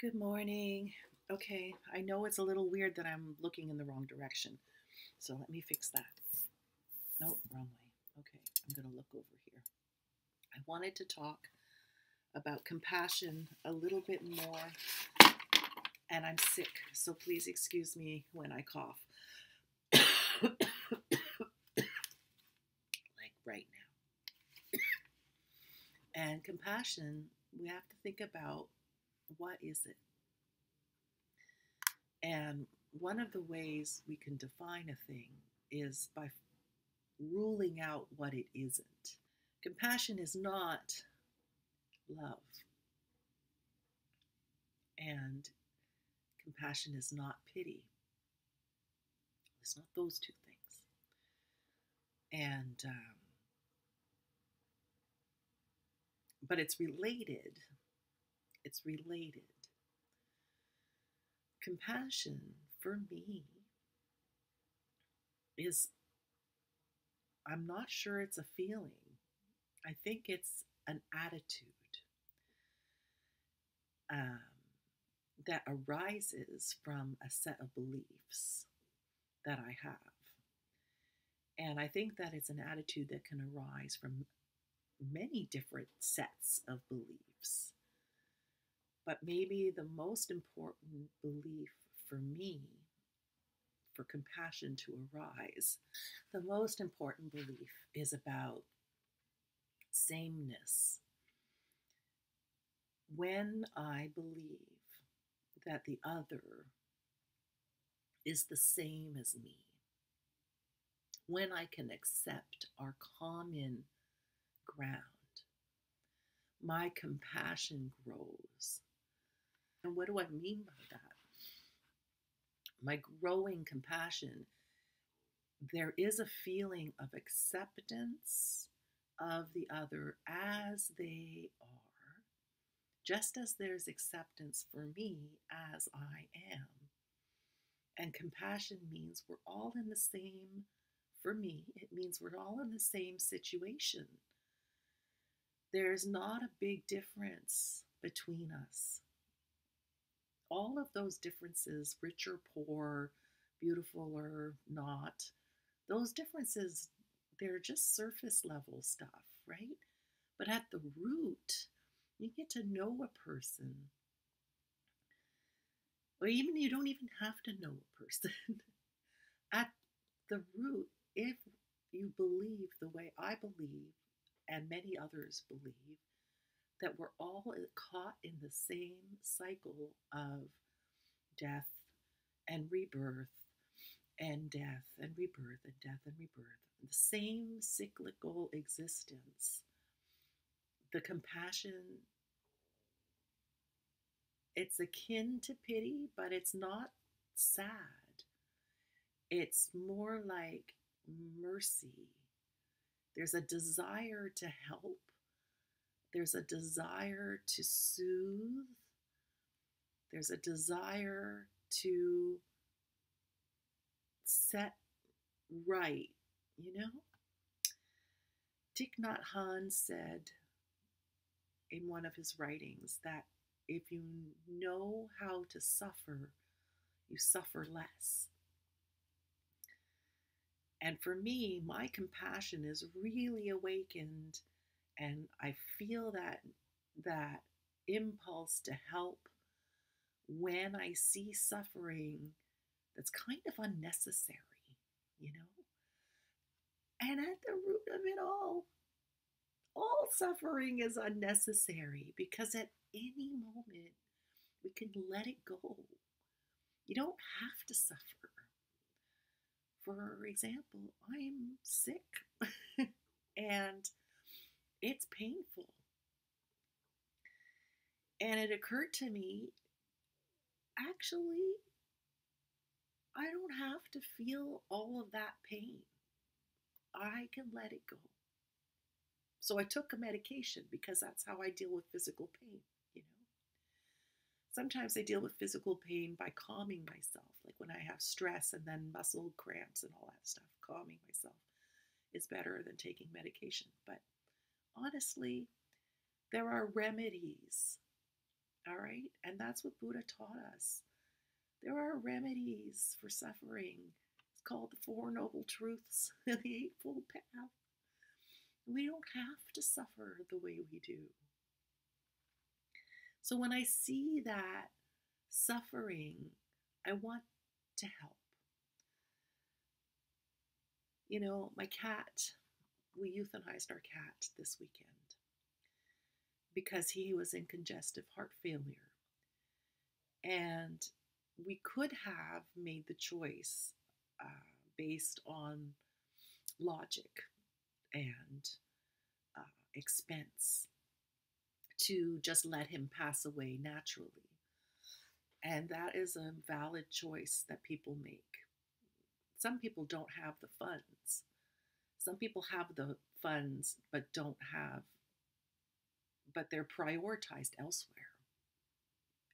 Good morning. Okay, I know it's a little weird that I'm looking in the wrong direction. So let me fix that. Nope, wrong way. Okay, I'm going to look over here. I wanted to talk about compassion a little bit more, and I'm sick, so please excuse me when I cough. Like right now. And compassion, we have to think about what is it? And one of the ways we can define a thing is by ruling out what it isn't. Compassion is not love, and compassion is not pity. It's not those two things. And but it's related. It's related. Compassion for me is, I'm not sure it's a feeling. I think it's an attitude um, that arises from a set of beliefs that I have. And I think that it's an attitude that can arise from many different sets of beliefs. But maybe the most important belief for me, for compassion to arise, the most important belief is about sameness. When I believe that the other is the same as me, when I can accept our common ground, my compassion grows. And what do I mean by that? My growing compassion, there is a feeling of acceptance of the other as they are, just as there's acceptance for me as I am. And compassion means we're all in the same, for me, it means we're all in the same situation. There's not a big difference between us. All of those differences, rich or poor, beautiful or not, those differences, they're just surface level stuff, right? But at the root, you get to know a person, or even you don't even have to know a person. At the root, if you believe the way I believe, and many others believe, that we're all caught in the same cycle of death and rebirth, and death and rebirth, and death and rebirth, the same cyclical existence, the compassion, it's akin to pity, but it's not sad. It's more like mercy. There's a desire to help, there's a desire to soothe, there's a desire to set right, you know? Thich Nhat Hanh said in one of his writings that if you know how to suffer, you suffer less. And for me, my compassion is really awakened, and I feel that impulse to help when I see suffering that's kind of unnecessary, you know? And at the root of it all suffering is unnecessary because at any moment we can let it go. You don't have to suffer. For example, I'm sick and it's painful. And it occurred to me, actually, I don't have to feel all of that pain. I can let it go. So I took a medication because that's how I deal with physical pain, you know. Sometimes I deal with physical pain by calming myself, like when I have stress and then muscle cramps and all that stuff. Calming myself is better than taking medication. But honestly, there are remedies All right. And that's what Buddha taught us. There are remedies for suffering. It's called the Four Noble Truths and the Eightfold Path. We don't have to suffer the way we do. So when I see that suffering, I want to help. You know, my cat, we euthanized our cat this weekend because he was in congestive heart failure. And we could have made the choice based on logic and expense to just let him pass away naturally. And that is a valid choice that people make. Some people don't have the funds. Some people have the funds but they're prioritized elsewhere.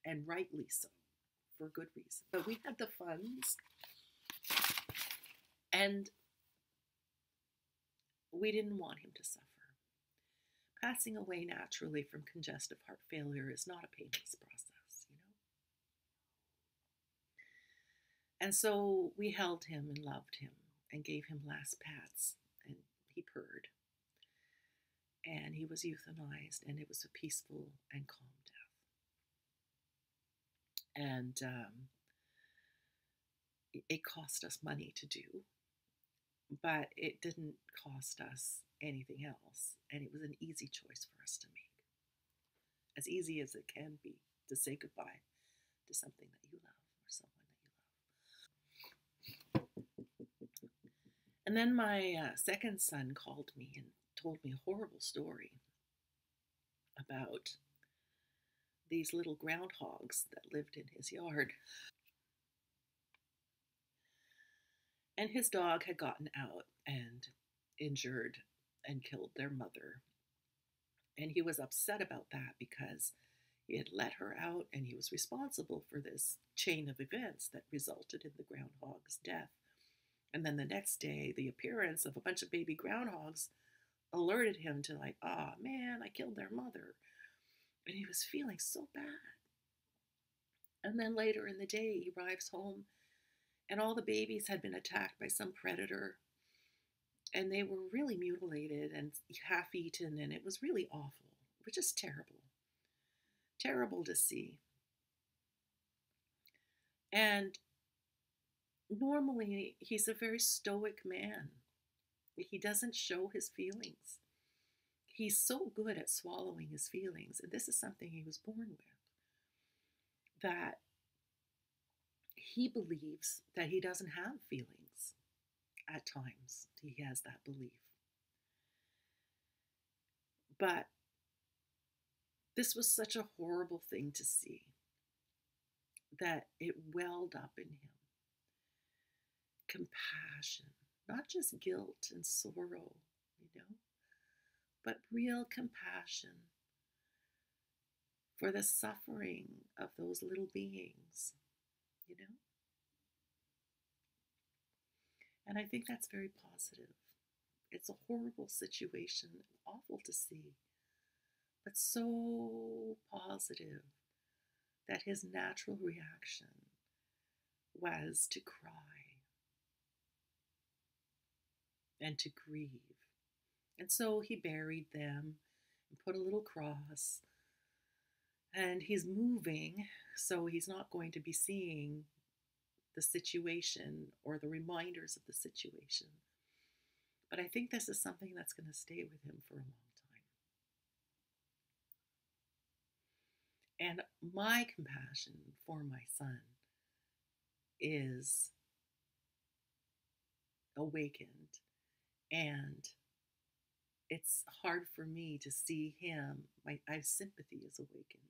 And rightly so, for good reason. But we had the funds, and we didn't want him to suffer. Passing away naturally from congestive heart failure is not a painless process, you know? And so we held him and loved him and gave him last pats, and he purred. And he was euthanized, and it was a peaceful and calm death. And it cost us money to do, but it didn't cost us anything else. And it was an easy choice for us to make. As easy as it can be to say goodbye to something that you love or someone that you love. And then my second son called me and told me a horrible story about these little groundhogs that lived in his yard. And his dog had gotten out and injured and killed their mother. And he was upset about that because he had let her out and he was responsible for this chain of events that resulted in the groundhog's death. And then the next day, the appearance of a bunch of baby groundhogs alerted him to, like, oh man, I killed their mother. And he was feeling so bad. And then later in the day, he arrives home and all the babies had been attacked by some predator. And they were really mutilated and half eaten. And it was really awful. It was just terrible. Terrible to see. And normally, he's a very stoic man. He doesn't show his feelings. He's so good at swallowing his feelings, and this is something he was born with, that he believes that he doesn't have feelings at times. He has that belief. But this was such a horrible thing to see that it welled up in him. Compassion, not just guilt and sorrow, you know, but real compassion for the suffering of those little beings, you know? And I think that's very positive. It's a horrible situation, awful to see, but so positive that his natural reaction was to cry and to grieve. And so he buried them and put a little cross. And he's moving, so he's not going to be seeing the situation or the reminders of the situation. But I think this is something that's going to stay with him for a long time. And my compassion for my son is awakened. And it's hard for me to see him. My sympathy is awakened,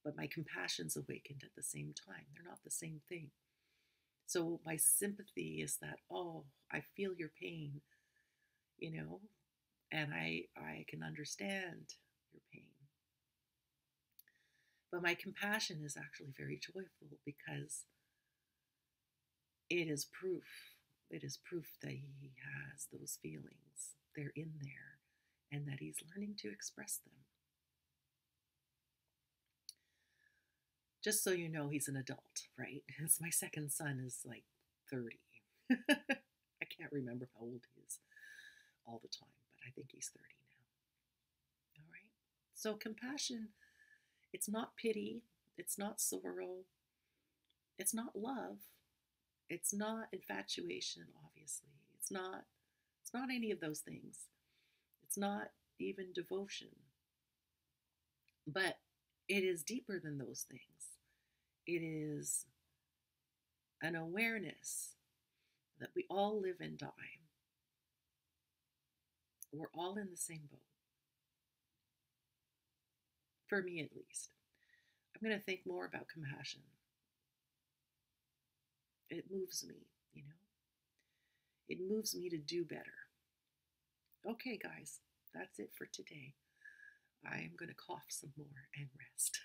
but my compassion's awakened at the same time. They're not the same thing. So my sympathy is that, oh, I feel your pain, you know, and I can understand your pain. But my compassion is actually very joyful because it is proof. It is proof that he has those feelings. They're in there and that he's learning to express them. Just so you know, he's an adult, right? It's my second son is like 30. I can't remember how old he is all the time, but I think he's 30 now. All right. So compassion, it's not pity, it's not sorrow, it's not love, it's not infatuation, obviously. It's not any of those things. It's not even devotion. But it is deeper than those things. It is an awareness that we all live and die. We're all in the same boat. For me, at least. I'm going to think more about compassion. It moves me, you know? It moves me to do better. Okay, guys, that's it for today. I am going to cough some more and rest.